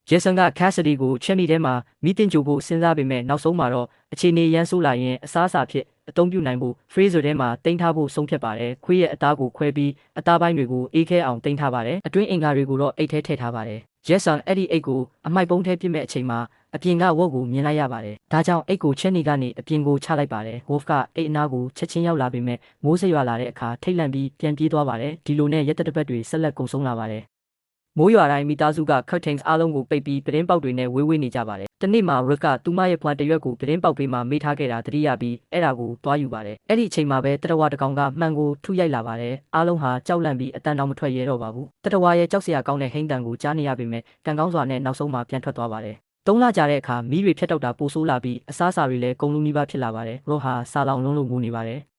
Jason က Cassidy ကိုချက်မိထဲမှာမီးတင်ကြိုဖို့စဉ်းစားပေမဲ့နောက်ဆုံးမှာတော့အခြေအနေရန်ဆိုးလာရင်အစားအစာဖြစ်အသုံးပြုနိုင်ဖို့ freezer ထဲမှာတင်ထားဖို့ဆုံးဖြတ်ပါတယ်ခွေးရဲ့အသားကိုခွဲပြီးအသားပိုင်းတွေကိုအေးခဲအောင်တင်ထားပါတယ်အတွင်းအင်္ဂါတွေကိုတော့အိတ်ထဲထည့်ထားပါတယ် Jason အဲ့ဒီအိတ်ကိုအမိုက်ပုံးထဲပြစ်မဲ့အချိန်မှာအပြင်ကဝက်ကိုမြင်လိုက်ရပါတယ်ဒါကြောင့်အိတ်ကိုချက်နေကနေအပြင်ကိုချလိုက်ပါတယ် Wolf ကအိတ်အနားကိုချက်ချင်းရောက်လာပေမဲ့မိုးစရွာလာတဲ့အခါထိတ်လန့်ပြီးပြန်ပြေးသွားပါတယ်ဒီလိုနဲ့ရက်သက်တွေဆက်လက်ကုံဆုံးလာပါတယ်မိုးရွာတိုင်းမိသားစုက curtains အားလုံးကိုပိတ်ပြီးပတင်းပေါက်တွေနဲ့ဝေးဝေးနေကြပါတယ်။တနေ့မှာ Rick ကသူမရဲ့ plant တရွက်ကိုပတင်းပေါက်ပေးမှမေးထားခဲ့တာသတိရပြီးအဲ့ဒါကိုတွားယူပါတယ်။အဲ့ဒီအချိန်မှာပဲတတဝါတကောင်ကမှန်ကိုထုရိုက်လာပါတယ်။အားလုံးဟာကြောက်လန့်ပြီးအတန်တောင်မထွက်ရဲတော့ပါဘူး။တတဝါရဲ့ကြောက်စရာကောင်းတဲ့ဟိန်းတန်ကိုကြားနေရပေမဲ့ကံကောင်းစွာနဲ့နောက်ဆုံးမှာပြန်ထွက်သွားပါတယ်။3 လကြာတဲ့အခါမီးတွေဖြတ်တောက်တာပိုဆိုးလာပြီးအစားအစာတွေလည်းကုန်လူနီးပါးဖြစ်လာပါတယ်။ Rob ဟာစာလောင်လုံးလို့ငိုနေပါတယ်။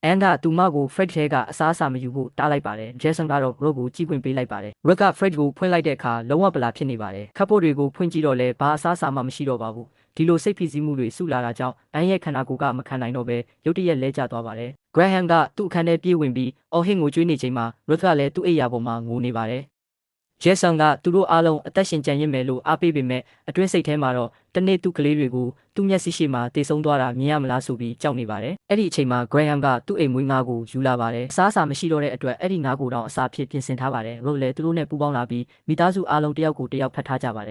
အန်ကသူမကို Fred ထဲကအစားအစာမယူဖို့တားလိုက်ပါတယ်။ Jason ကတော့ Rob ကိုကြည့်ခွင့်ပေးလိုက်ပါတယ်။ Rick က Fred ကိုဖွင့်လိုက်တဲ့အခါလုံးဝပလာဖြစ်နေပါတယ်။ခပ်ဖို့တွေကိုဖွင့်ကြည့်တော့လဲဘာအစားအစာမှမရှိတော့ပါဘူး။ဒီလိုစိတ်ဖိစီးမှုတွေစုလာတာကြောင့်အန်ရဲ့ခန္ဓာကိုယ်ကမခံနိုင်တော့ပဲရုတ်တရက်လဲကျသွားပါတယ်။ Graham ကသူ့အခန်းထဲပြေးဝင်ပြီးအော်ဟစ်ငိုကြွေးနေချိန်မှာ Rick ကလည်းသူ့အိယာပေါ်မှာငိုနေပါတယ်။ Jason ကသူတို့အားလုံးအသက်ရှင်ကြံရစ်မယ်လို့အားပေးပေမဲ့အတွင်းစိတ်ထဲမှာတော့တနေ့သူ့ကလေးတွေကိုသူ့မျက်စိရှိမှတေဆုံးသွားတာမြင်ရမလားဆိုပြီးကြောက်နေပါတယ်။အဲ့ဒီအချိန်မှာ Graham ကသူ့အိမ်မွေးငါးကိုယူလာပါတယ်။အစားအစာမရှိတော့တဲ့အတွက်အဲ့ဒီငါးကိုတော့အစာဖြစ်ပြင်ဆင်ထားပါတယ်။ Rob လည်းသူတို့နဲ့ပူးပေါင်းလာပြီးမိသားစုအားလုံးတယောက်ကိုတယောက်ဖတ်ထားကြပါတယ်